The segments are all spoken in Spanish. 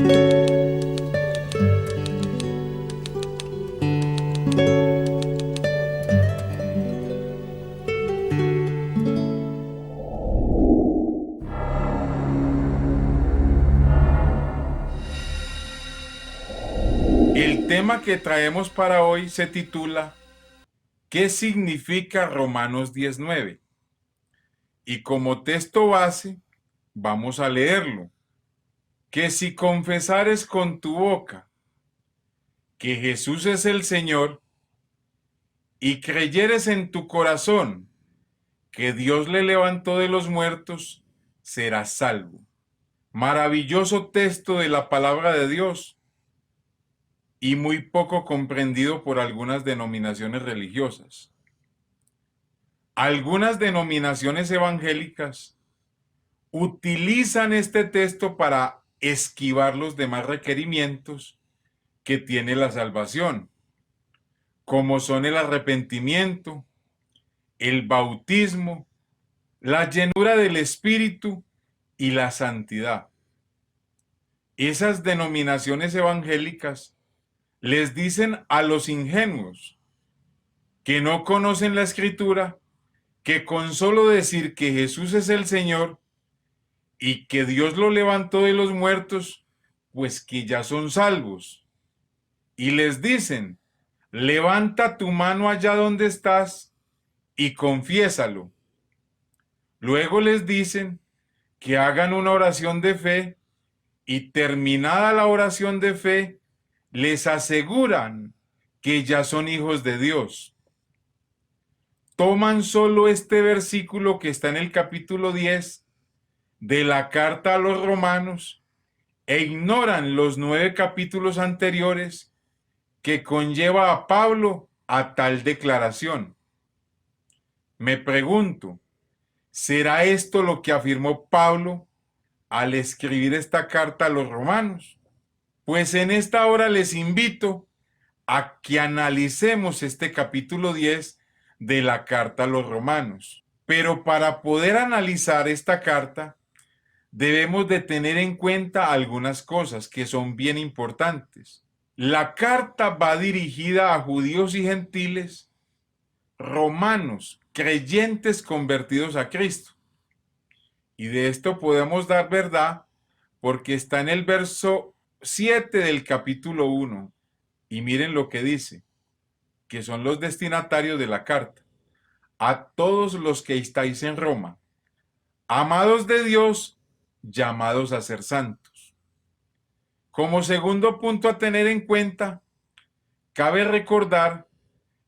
El tema que traemos para hoy se titula ¿Qué significa Romanos 19? Y como texto base, vamos a leerlo. Que si confesares con tu boca que Jesús es el Señor y creyeres en tu corazón que Dios le levantó de los muertos, serás salvo. Maravilloso texto de la palabra de Dios y muy poco comprendido por algunas denominaciones religiosas. Algunas denominaciones evangélicas utilizan este texto para esquivar los demás requerimientos que tiene la salvación, como son el arrepentimiento, el bautismo, la llenura del Espíritu y la santidad. Esas denominaciones evangélicas les dicen a los ingenuos que no conocen la Escritura que con solo decir que Jesús es el Señor y que Dios lo levantó de los muertos, pues que ya son salvos. Y les dicen, levanta tu mano allá donde estás y confiésalo. Luego les dicen que hagan una oración de fe y terminada la oración de fe, les aseguran que ya son hijos de Dios. Toman solo este versículo que está en el capítulo 10 de la carta a los romanos e ignoran los 9 capítulos anteriores que conlleva a Pablo a tal declaración. Me pregunto, ¿será esto lo que afirmó Pablo al escribir esta carta a los romanos? Pues en esta hora les invito a que analicemos este capítulo 10 de la carta a los romanos. Pero para poder analizar esta carta, debemos de tener en cuenta algunas cosas que son bien importantes. La carta va dirigida a judíos y gentiles, romanos, creyentes convertidos a Cristo. Y de esto podemos dar verdad porque está en el verso 7 del capítulo 1. Y miren lo que dice, que son los destinatarios de la carta. A todos los que estáis en Roma, amados de Dios, llamados a ser santos. Como segundo punto a tener en cuenta, cabe recordar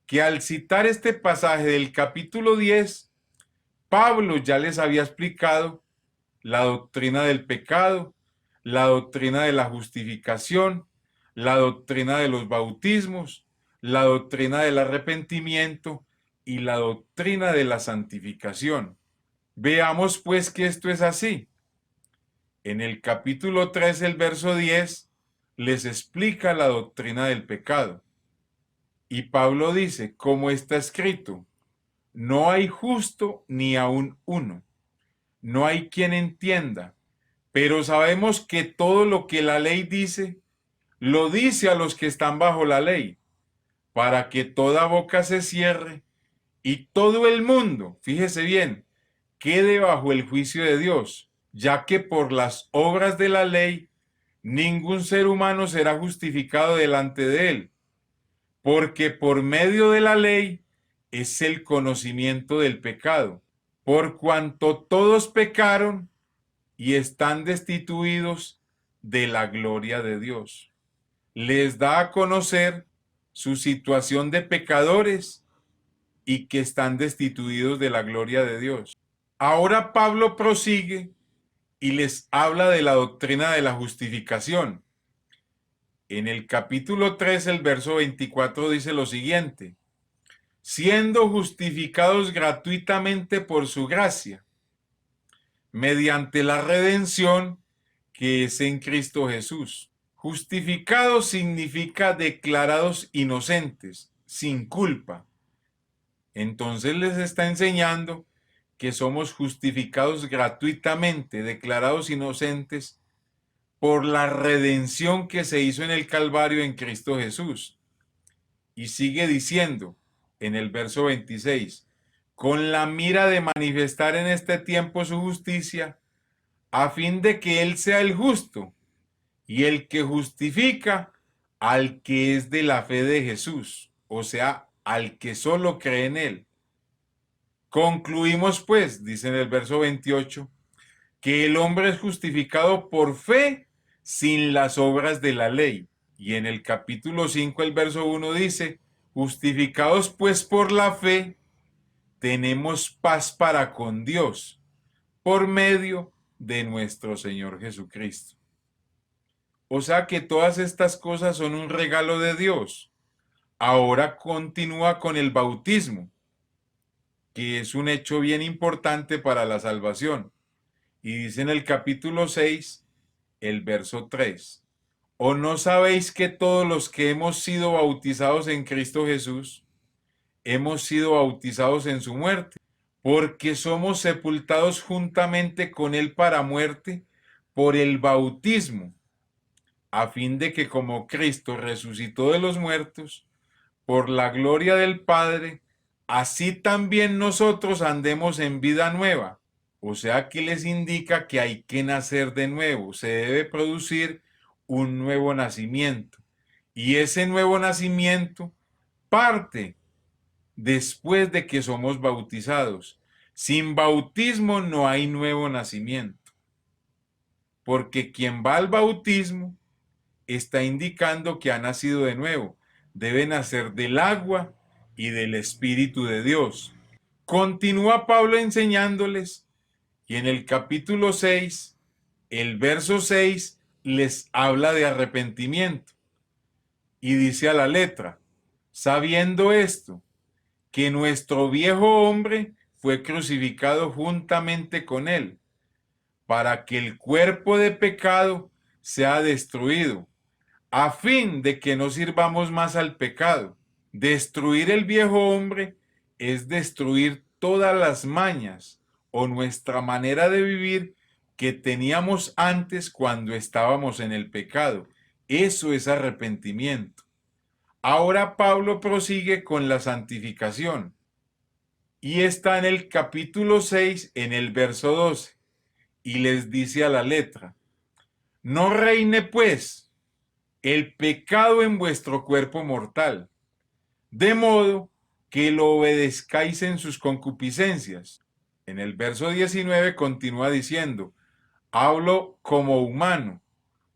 que al citar este pasaje del capítulo 10, Pablo ya les había explicado la doctrina del pecado, la doctrina de la justificación, la doctrina de los bautismos, la doctrina del arrepentimiento y la doctrina de la santificación. Veamos pues que esto es así. En el capítulo 3, el verso 10, les explica la doctrina del pecado. Y Pablo dice, como está escrito, no hay justo ni aun uno, no hay quien entienda, pero sabemos que todo lo que la ley dice, lo dice a los que están bajo la ley, para que toda boca se cierre y todo el mundo, fíjese bien, quede bajo el juicio de Dios, ya que por las obras de la ley ningún ser humano será justificado delante de él, porque por medio de la ley es el conocimiento del pecado, por cuanto todos pecaron y están destituidos de la gloria de Dios. Les da a conocer su situación de pecadores y que están destituidos de la gloria de Dios. Ahora Pablo prosigue y les habla de la doctrina de la justificación. En el capítulo 3, el verso 24 dice lo siguiente: siendo justificados gratuitamente por su gracia, mediante la redención que es en Cristo Jesús. Justificados significa declarados inocentes, sin culpa. Entonces les está enseñando que somos justificados gratuitamente, declarados inocentes por la redención que se hizo en el Calvario en Cristo Jesús. Y sigue diciendo en el verso 26, con la mira de manifestar en este tiempo su justicia, a fin de que Él sea el justo y el que justifica al que es de la fe de Jesús, o sea, al que solo cree en Él. Concluimos pues, dice en el verso 28, que el hombre es justificado por fe sin las obras de la ley. Y en el capítulo 5, el verso 1 dice, justificados pues por la fe, tenemos paz para con Dios, por medio de nuestro Señor Jesucristo. O sea que todas estas cosas son un regalo de Dios. Ahora continúa con el bautismo, que es un hecho bien importante para la salvación. Y dice en el capítulo 6, el verso 3, ¿o no sabéis que todos los que hemos sido bautizados en Cristo Jesús, hemos sido bautizados en su muerte? Porque somos sepultados juntamente con Él para muerte por el bautismo, a fin de que como Cristo resucitó de los muertos, por la gloria del Padre, así también nosotros andemos en vida nueva. O sea que les indica que hay que nacer de nuevo, se debe producir un nuevo nacimiento. Y ese nuevo nacimiento parte después de que somos bautizados. Sin bautismo no hay nuevo nacimiento, porque quien va al bautismo está indicando que ha nacido de nuevo. Debe nacer del agua y del Espíritu de Dios. Continúa Pablo enseñándoles y en el capítulo 6, el verso 6, les habla de arrepentimiento y dice a la letra, sabiendo esto, que nuestro viejo hombre fue crucificado juntamente con él, para que el cuerpo de pecado sea destruido, a fin de que no sirvamos más al pecado. Destruir el viejo hombre es destruir todas las mañas o nuestra manera de vivir que teníamos antes cuando estábamos en el pecado. Eso es arrepentimiento. Ahora Pablo prosigue con la santificación y está en el capítulo 6, en el verso 12, y les dice a la letra, no reine pues el pecado en vuestro cuerpo mortal, de modo que lo obedezcáis en sus concupiscencias. En el verso 19 continúa diciendo, hablo como humano,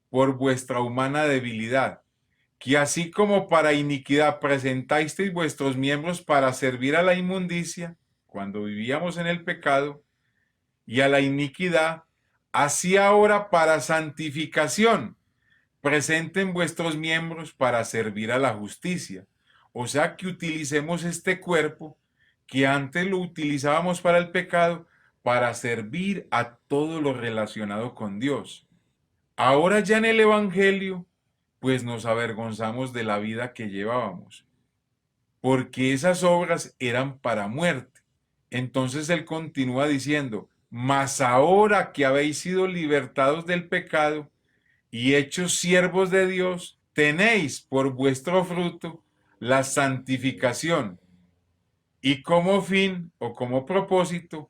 por vuestra humana debilidad, que así como para iniquidad presentasteis vuestros miembros para servir a la inmundicia, cuando vivíamos en el pecado, y a la iniquidad, así ahora para santificación, presenten vuestros miembros para servir a la justicia. O sea que utilicemos este cuerpo que antes lo utilizábamos para el pecado, para servir a todo lo relacionado con Dios. Ahora ya en el Evangelio, pues nos avergonzamos de la vida que llevábamos, porque esas obras eran para muerte. Entonces él continúa diciendo, mas ahora que habéis sido libertados del pecado y hechos siervos de Dios, tenéis por vuestro fruto la santificación y como fin o como propósito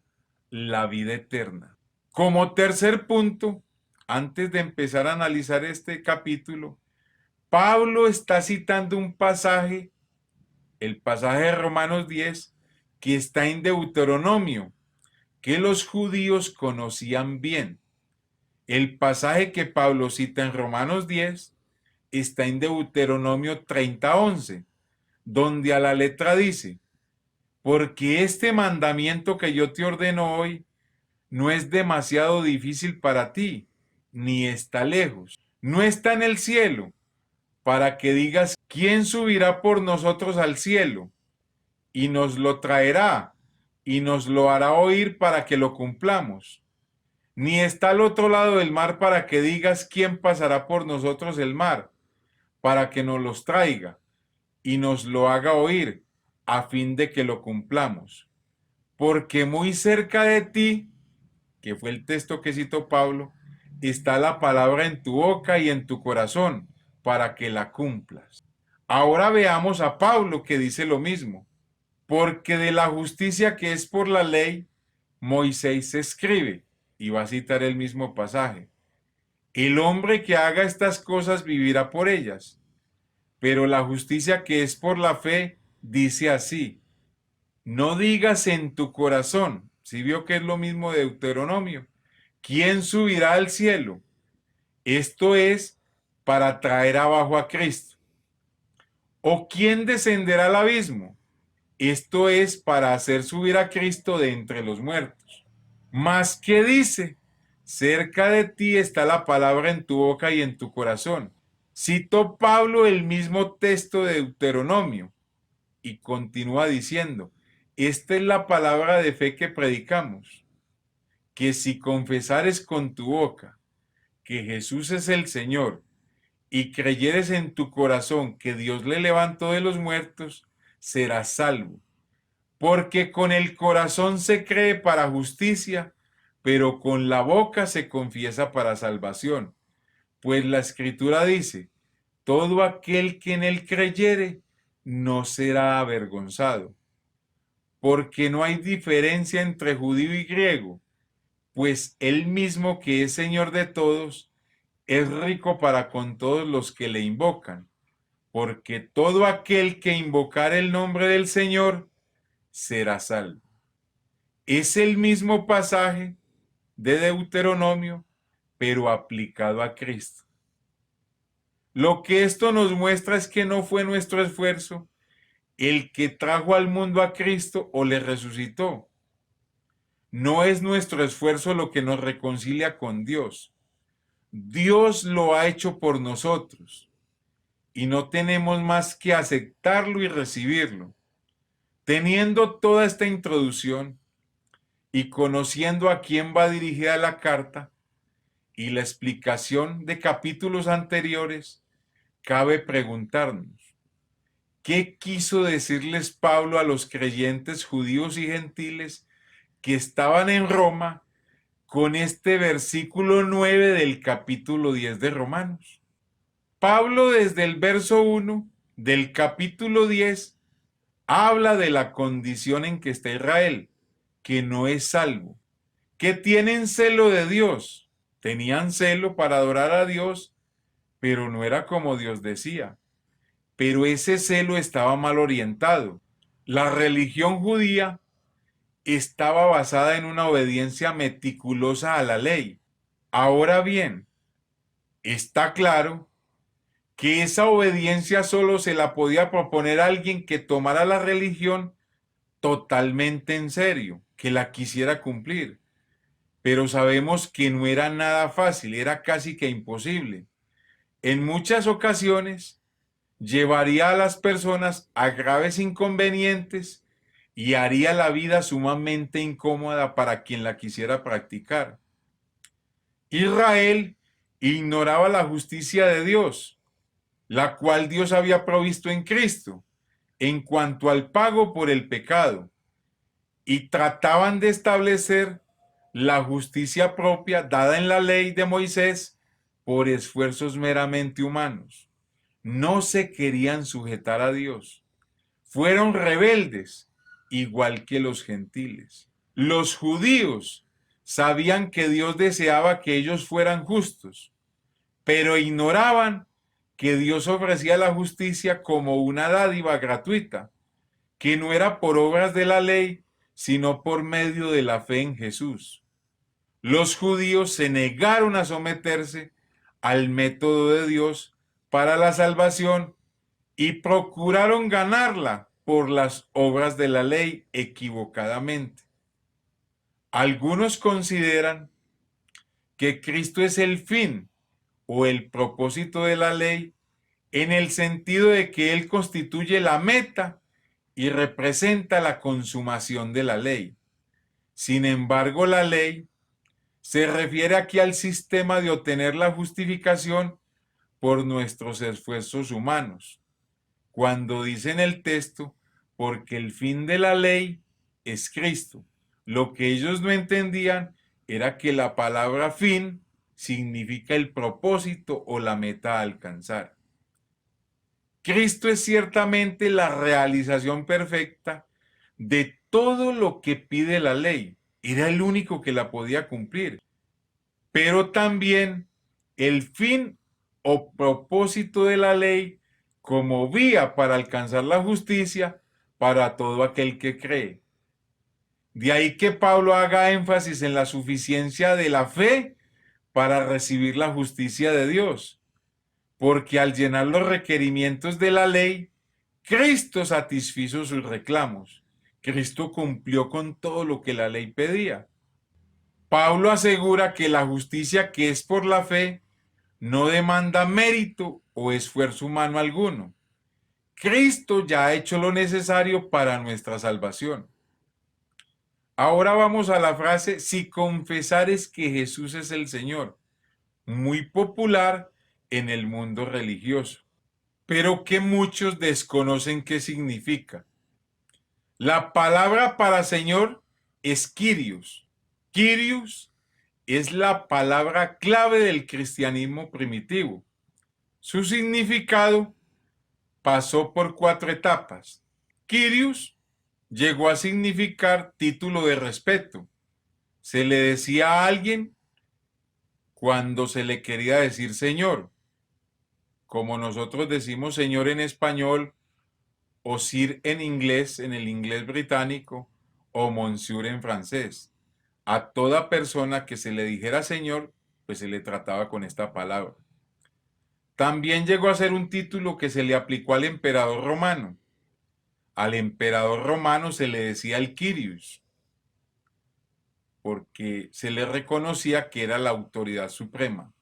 la vida eterna. Como tercer punto, antes de empezar a analizar este capítulo, Pablo está citando un pasaje, el pasaje de Romanos 10, que está en Deuteronomio, que los judíos conocían bien. El pasaje que Pablo cita en Romanos 10 está en Deuteronomio 30:11, donde a la letra dice, porque este mandamiento que yo te ordeno hoy no es demasiado difícil para ti, ni está lejos, no está en el cielo, para que digas, ¿quién subirá por nosotros al cielo? Y nos lo traerá, y nos lo hará oír para que lo cumplamos. Ni está al otro lado del mar para que digas, ¿quién pasará por nosotros el mar? Para que nos los traiga, y nos lo haga oír, a fin de que lo cumplamos. Porque muy cerca de ti, que fue el texto que citó Pablo, está la palabra en tu boca y en tu corazón, para que la cumplas. Ahora veamos a Pablo que dice lo mismo. Porque de la justicia que es por la ley, Moisés escribe, y va a citar el mismo pasaje. El hombre que haga estas cosas vivirá por ellas. Pero la justicia que es por la fe dice así: no digas en tu corazón, si vio que es lo mismo de Deuteronomio, ¿quién subirá al cielo? Esto es para traer abajo a Cristo. ¿O quién descenderá al abismo? Esto es para hacer subir a Cristo de entre los muertos. Mas, ¿qué dice? Cerca de ti está la palabra en tu boca y en tu corazón. Citó Pablo el mismo texto de Deuteronomio y continúa diciendo, esta es la palabra de fe que predicamos, que si confesares con tu boca que Jesús es el Señor y creyeres en tu corazón que Dios le levantó de los muertos, serás salvo. Porque con el corazón se cree para justicia, pero con la boca se confiesa para salvación. Pues la Escritura dice, todo aquel que en él creyere no será avergonzado. Porque no hay diferencia entre judío y griego, pues él mismo que es Señor de todos, es rico para con todos los que le invocan. Porque todo aquel que invocar el nombre del Señor será salvo. Es el mismo pasaje de Deuteronomio, pero aplicado a Cristo. Lo que esto nos muestra es que no fue nuestro esfuerzo el que trajo al mundo a Cristo o le resucitó. No es nuestro esfuerzo lo que nos reconcilia con Dios. Dios lo ha hecho por nosotros y no tenemos más que aceptarlo y recibirlo. Teniendo toda esta introducción y conociendo a quién va dirigida la carta y la explicación de capítulos anteriores, cabe preguntarnos, ¿qué quiso decirles Pablo a los creyentes judíos y gentiles que estaban en Roma con este versículo 9 del capítulo 10 de Romanos? Pablo desde el verso 1 del capítulo 10 habla de la condición en que está Israel, que no es salvo, que tienen celo de Dios, tenían celo para adorar a Dios, pero no era como Dios decía. Pero ese celo estaba mal orientado. La religión judía estaba basada en una obediencia meticulosa a la ley. Ahora bien, está claro que esa obediencia solo se la podía proponer a alguien que tomara la religión totalmente en serio, que la quisiera cumplir. Pero sabemos que no era nada fácil, era casi que imposible. En muchas ocasiones llevaría a las personas a graves inconvenientes y haría la vida sumamente incómoda para quien la quisiera practicar. Israel ignoraba la justicia de Dios, la cual Dios había provisto en Cristo, en cuanto al pago por el pecado, y trataban de establecer la justicia propia dada en la ley de Moisés por esfuerzos meramente humanos. No se querían sujetar a Dios. Fueron rebeldes, igual que los gentiles. Los judíos sabían que Dios deseaba que ellos fueran justos, pero ignoraban que Dios ofrecía la justicia como una dádiva gratuita, que no era por obras de la ley, sino por medio de la fe en Jesús. Los judíos se negaron a someterse al método de Dios para la salvación y procuraron ganarla por las obras de la ley equivocadamente. Algunos consideran que Cristo es el fin o el propósito de la ley en el sentido de que Él constituye la meta y representa la consumación de la ley. Sin embargo, la ley se refiere aquí al sistema de obtener la justificación por nuestros esfuerzos humanos. Cuando dice en el texto, porque el fin de la ley es Cristo. Lo que ellos no entendían era que la palabra fin significa el propósito o la meta a alcanzar. Cristo es ciertamente la realización perfecta de todo lo que pide la ley. Era el único que la podía cumplir. Pero también el fin o propósito de la ley como vía para alcanzar la justicia para todo aquel que cree. De ahí que Pablo haga énfasis en la suficiencia de la fe para recibir la justicia de Dios, porque al llenar los requerimientos de la ley, Cristo satisfizo sus reclamos. Cristo cumplió con todo lo que la ley pedía. Pablo asegura que la justicia que es por la fe no demanda mérito o esfuerzo humano alguno. Cristo ya ha hecho lo necesario para nuestra salvación. Ahora vamos a la frase, si confesares que Jesús es el Señor, muy popular en el mundo religioso, pero que muchos desconocen qué significa. La palabra para Señor es Kyrios. Kyrios es la palabra clave del cristianismo primitivo. Su significado pasó por 4 etapas. Kyrios llegó a significar título de respeto. Se le decía a alguien cuando se le quería decir señor, como nosotros decimos señor en español, o sir en inglés, en el inglés británico, o monsieur en francés. A toda persona que se le dijera señor, pues se le trataba con esta palabra. También llegó a ser un título que se le aplicó al emperador romano. Al emperador romano se le decía el Kyrios, porque se le reconocía que era la autoridad suprema.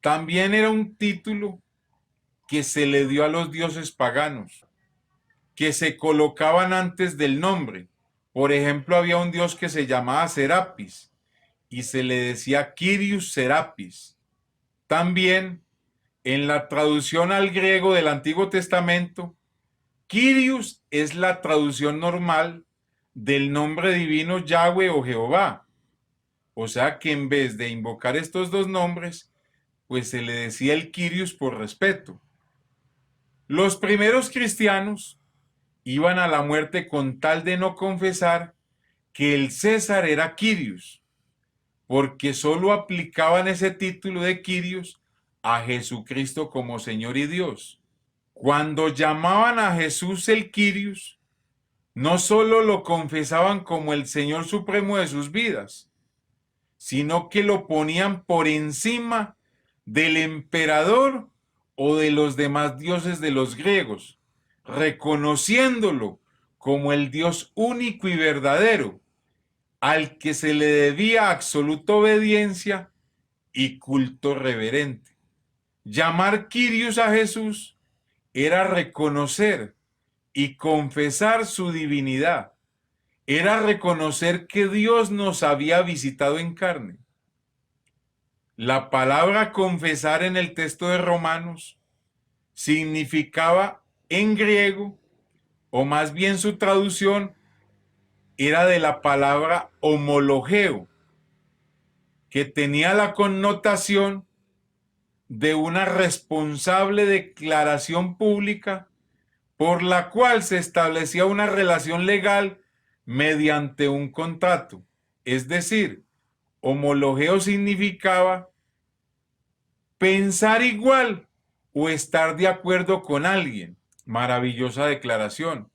También era un título que se le dio a los dioses paganos, que se colocaban antes del nombre. Por ejemplo, había un dios que se llamaba Serapis y se le decía Kyrios Serapis. También en la traducción al griego del Antiguo Testamento, Kyrios es la traducción normal del nombre divino Yahweh o Jehová. O sea que en vez de invocar estos dos nombres, pues se le decía el Kyrios por respeto. Los primeros cristianos iban a la muerte con tal de no confesar que el César era Kyrios, porque solo aplicaban ese título de Kyrios a Jesucristo como Señor y Dios. Cuando llamaban a Jesús el Kyrios, no solo lo confesaban como el Señor Supremo de sus vidas, sino que lo ponían por encima del emperador o de los demás dioses de los griegos, reconociéndolo como el Dios único y verdadero, al que se le debía absoluta obediencia y culto reverente. Llamar Kyrios a Jesús era reconocer y confesar su divinidad. Era reconocer que Dios nos había visitado en carne. La palabra confesar en el texto de Romanos significaba en griego, o más bien su traducción era de la palabra homologeo, que tenía la connotación de una responsable declaración pública por la cual se establecía una relación legal mediante un contrato. Es decir, homologeo significaba pensar igual o estar de acuerdo con alguien. Maravillosa declaración.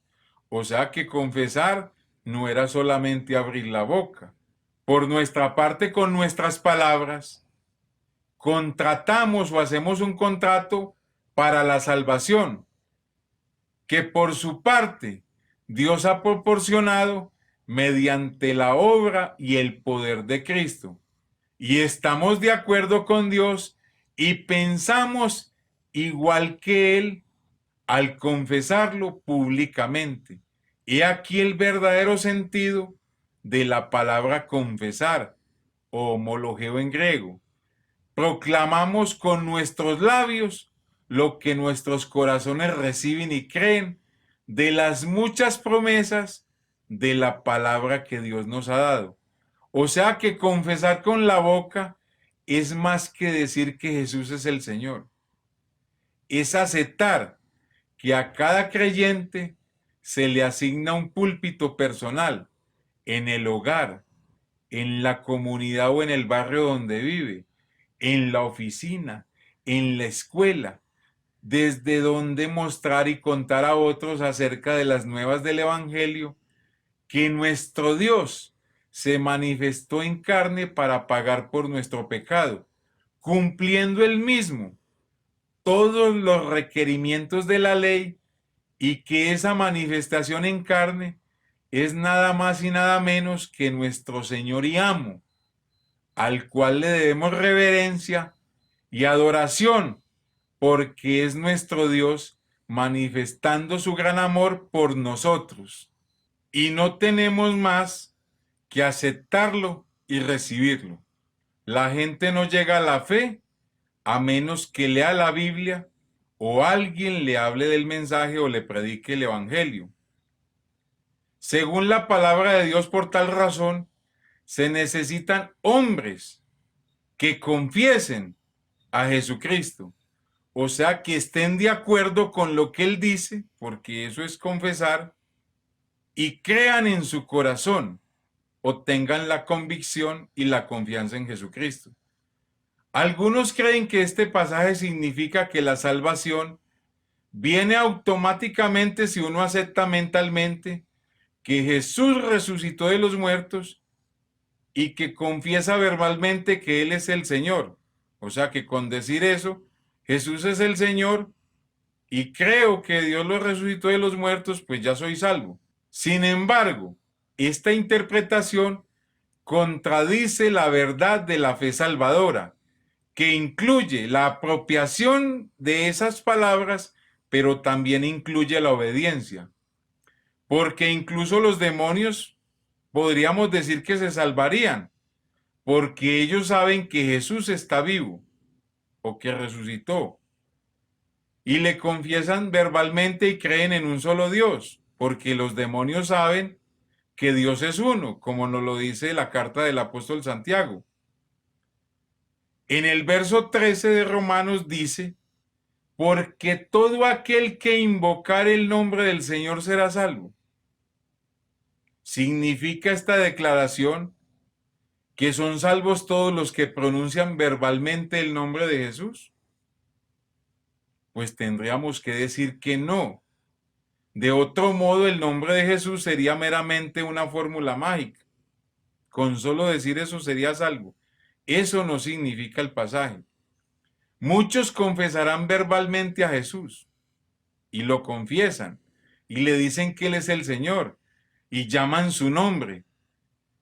O sea que confesar no era solamente abrir la boca. Por nuestra parte, con nuestras palabras, contratamos o hacemos un contrato para la salvación, que por su parte Dios ha proporcionado mediante la obra y el poder de Cristo. Y estamos de acuerdo con Dios y pensamos igual que Él al confesarlo públicamente. He aquí el verdadero sentido de la palabra confesar o homologeo en griego. Proclamamos con nuestros labios lo que nuestros corazones reciben y creen de las muchas promesas de la palabra que Dios nos ha dado. O sea que confesar con la boca es más que decir que Jesús es el Señor. Es aceptar que a cada creyente se le asigna un púlpito personal en el hogar, en la comunidad o en el barrio donde vive, en la oficina, en la escuela, desde donde mostrar y contar a otros acerca de las nuevas del Evangelio, que nuestro Dios se manifestó en carne para pagar por nuestro pecado, cumpliendo él mismo todos los requerimientos de la ley, y que esa manifestación en carne es nada más y nada menos que nuestro Señor y amo, al cual le debemos reverencia y adoración, porque es nuestro Dios manifestando su gran amor por nosotros. Y no tenemos más que aceptarlo y recibirlo. La gente no llega a la fe a menos que lea la Biblia o alguien le hable del mensaje o le predique el Evangelio. Según la palabra de Dios, por tal razón, se necesitan hombres que confiesen a Jesucristo, o sea, que estén de acuerdo con lo que Él dice, porque eso es confesar, y crean en su corazón, o tengan la convicción y la confianza en Jesucristo. Algunos creen que este pasaje significa que la salvación viene automáticamente si uno acepta mentalmente que Jesús resucitó de los muertos y que confiesa verbalmente que Él es el Señor. O sea que con decir eso, Jesús es el Señor y creo que Dios lo resucitó de los muertos, pues ya soy salvo. Sin embargo, esta interpretación contradice la verdad de la fe salvadora, que incluye la apropiación de esas palabras, pero también incluye la obediencia. Porque incluso los demonios podríamos decir que se salvarían, porque ellos saben que Jesús está vivo o que resucitó, y le confiesan verbalmente y creen en un solo Dios, porque los demonios saben que Dios es uno, como nos lo dice la carta del apóstol Santiago. En el verso 13 de Romanos dice: porque todo aquel que invocar el nombre del Señor será salvo. ¿Significa esta declaración que son salvos todos los que pronuncian verbalmente el nombre de Jesús? Pues tendríamos que decir que no. De otro modo, el nombre de Jesús sería meramente una fórmula mágica. Con solo decir eso sería salvo. Eso no significa el pasaje. Muchos confesarán verbalmente a Jesús y lo confiesan y le dicen que Él es el Señor y llaman su nombre,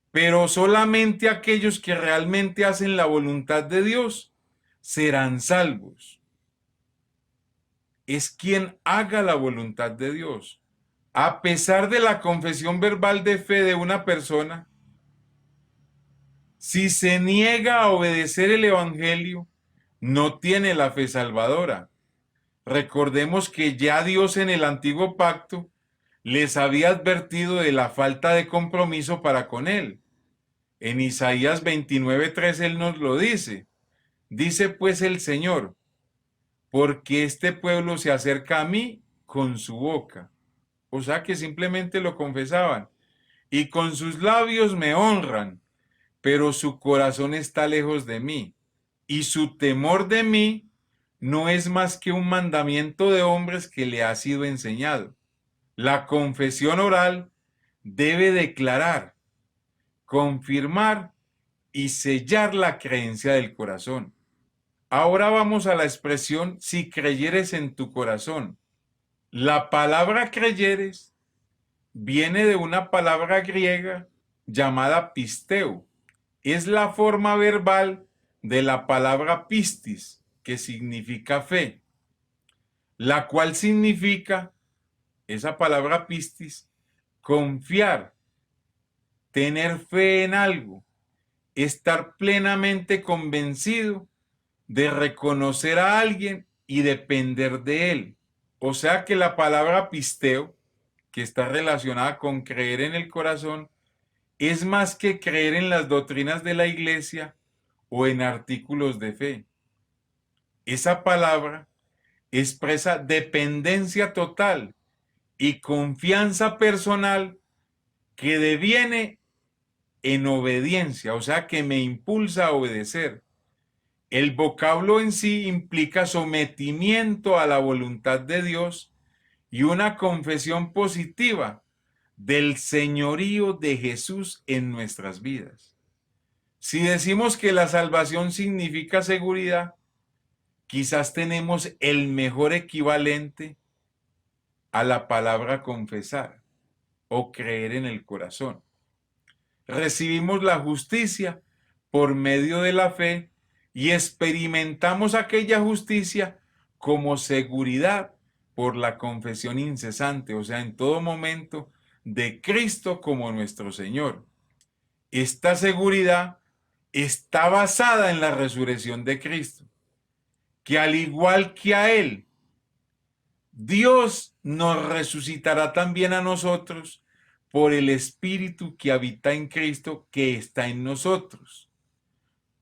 pero solamente aquellos que realmente hacen la voluntad de Dios serán salvos. Es quien haga la voluntad de Dios. A pesar de la confesión verbal de fe de una persona, si se niega a obedecer el Evangelio, no tiene la fe salvadora. Recordemos que ya Dios en el antiguo pacto les había advertido de la falta de compromiso para con Él. En Isaías 29:3 Él nos lo dice. Dice pues el Señor: porque este pueblo se acerca a mí con su boca. O sea que simplemente lo confesaban. Y con sus labios me honran, pero su corazón está lejos de mí. Y su temor de mí no es más que un mandamiento de hombres que le ha sido enseñado. La confesión oral debe declarar, confirmar y sellar la creencia del corazón. Ahora vamos a la expresión si creyeres en tu corazón. La palabra creyeres viene de una palabra griega llamada pisteo. Es la forma verbal de la palabra pistis, que significa fe, la cual significa, esa palabra pistis, confiar, tener fe en algo, estar plenamente convencido de reconocer a alguien y depender de él. O sea que la palabra pisteo, que está relacionada con creer en el corazón, es más que creer en las doctrinas de la iglesia o en artículos de fe. Esa palabra expresa dependencia total y confianza personal que deviene en obediencia, o sea, que me impulsa a obedecer. El vocablo en sí implica sometimiento a la voluntad de Dios y una confesión positiva del señorío de Jesús en nuestras vidas. Si decimos que la salvación significa seguridad, quizás tenemos el mejor equivalente a la palabra confesar o creer en el corazón. Recibimos la justicia por medio de la fe y experimentamos aquella justicia como seguridad por la confesión incesante, o sea, en todo momento, de Cristo como nuestro Señor. Esta seguridad está basada en la resurrección de Cristo, que al igual que a Él, Dios nos resucitará también a nosotros por el Espíritu que habita en Cristo, que está en nosotros.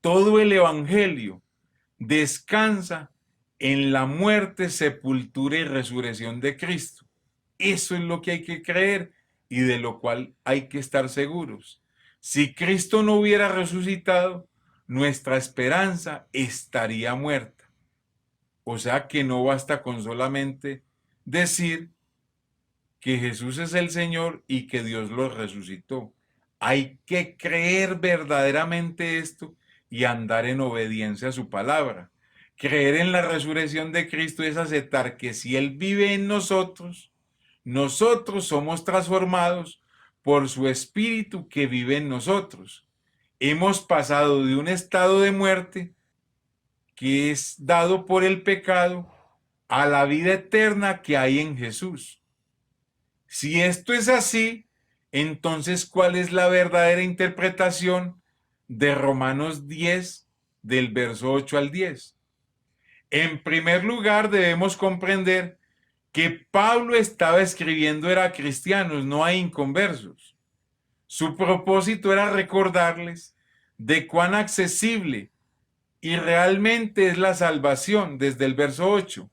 Todo el Evangelio descansa en la muerte, sepultura y resurrección de Cristo. Eso es lo que hay que creer y de lo cual hay que estar seguros. Si Cristo no hubiera resucitado, nuestra esperanza estaría muerta. O sea que no basta con solamente decir que Jesús es el Señor y que Dios lo resucitó. Hay que creer verdaderamente esto y andar en obediencia a su palabra. Creer en la resurrección de Cristo es aceptar que si Él vive en nosotros, nosotros somos transformados por su Espíritu que vive en nosotros. Hemos pasado de un estado de muerte que es dado por el pecado a la vida eterna que hay en Jesús. Si esto es así, entonces, ¿cuál es la verdadera interpretación de Romanos 10, del verso 8 al 10? En primer lugar, debemos comprender que Pablo estaba escribiendo era a cristianos, no a inconversos. Su propósito era recordarles de cuán accesible y realmente es la salvación desde el verso 8.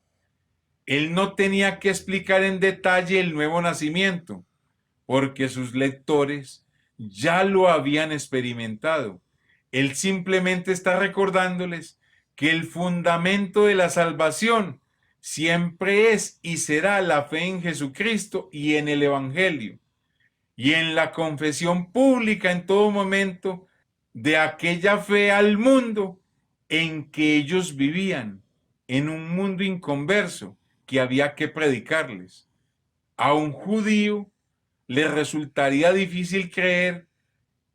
Él no tenía que explicar en detalle el nuevo nacimiento, porque sus lectores ya lo habían experimentado. Él simplemente está recordándoles que el fundamento de la salvación siempre es y será la fe en Jesucristo y en el Evangelio, y en la confesión pública en todo momento de aquella fe al mundo en que ellos vivían, en un mundo inconverso que había que predicarles. A un judío le resultaría difícil creer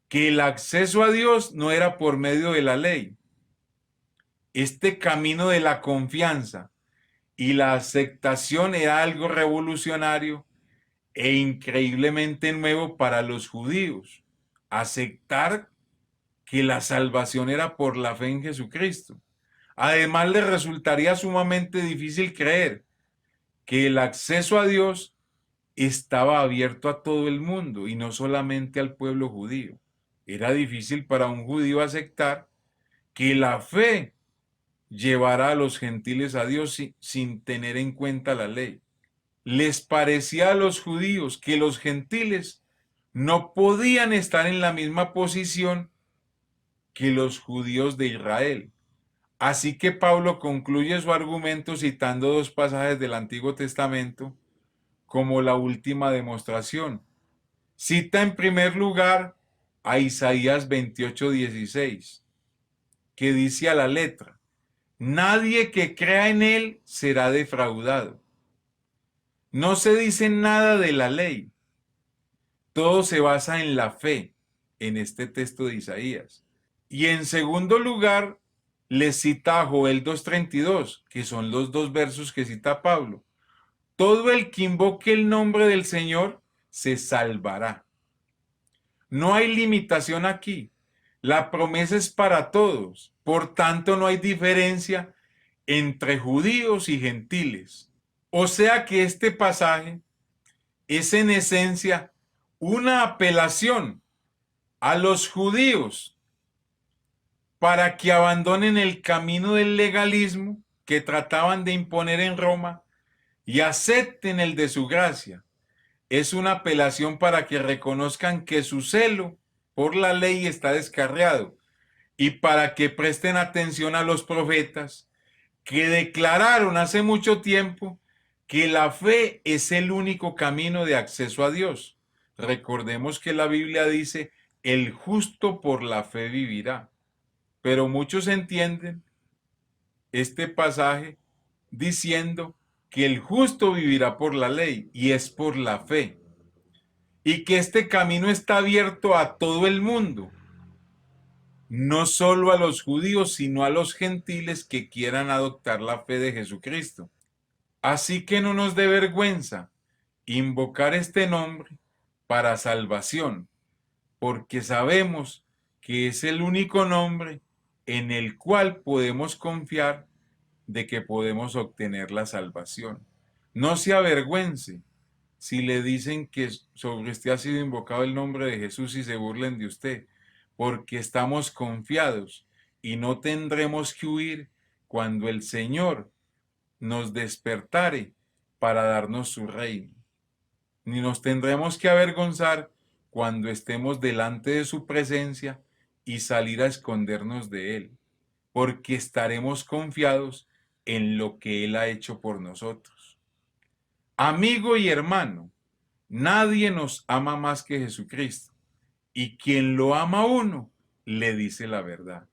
que el acceso a Dios no era por medio de la ley. Este camino de la confianza y la aceptación era algo revolucionario e increíblemente nuevo para los judíos. Aceptar que la salvación era por la fe en Jesucristo. Además, les resultaría sumamente difícil creer que el acceso a Dios estaba abierto a todo el mundo y no solamente al pueblo judío. Era difícil para un judío aceptar que la fe llevara a los gentiles a Dios sin tener en cuenta la ley. Les parecía a los judíos que los gentiles no podían estar en la misma posición que los judíos de Israel. Así que Pablo concluye su argumento citando dos pasajes del Antiguo Testamento como la última demostración. Cita en primer lugar a Isaías 28:16, que dice a la letra: nadie que crea en él será defraudado. No se dice nada de la ley. Todo se basa en la fe, en este texto de Isaías. Y en segundo lugar, le cita a Joel 2:32, que son los dos versos que cita Pablo. Todo el que invoque el nombre del Señor se salvará. No hay limitación aquí. La promesa es para todos. Por tanto, no hay diferencia entre judíos y gentiles. O sea que este pasaje es en esencia una apelación a los judíos para que abandonen el camino del legalismo que trataban de imponer en Roma y acepten el de su gracia. Es una apelación para que reconozcan que su celo por la ley está descarriado y para que presten atención a los profetas que declararon hace mucho tiempo que la fe es el único camino de acceso a Dios. Recordemos que la Biblia dice, el justo por la fe vivirá. Pero muchos entienden este pasaje diciendo que el justo vivirá por la ley y es por la fe. Y que este camino está abierto a todo el mundo, no solo a los judíos, sino a los gentiles que quieran adoptar la fe de Jesucristo. Así que no nos dé vergüenza invocar este nombre para salvación, porque sabemos que es el único nombre en el cual podemos confiar de que podemos obtener la salvación. No se avergüence si le dicen que sobre usted ha sido invocado el nombre de Jesús y se burlen de usted, porque estamos confiados y no tendremos que huir cuando el Señor nos despertare para darnos su reino, ni nos tendremos que avergonzar cuando estemos delante de su presencia y salir a escondernos de él, porque estaremos confiados en lo que él ha hecho por nosotros. Amigo y hermano, nadie nos ama más que Jesucristo, y quien lo ama a uno, le dice la verdad.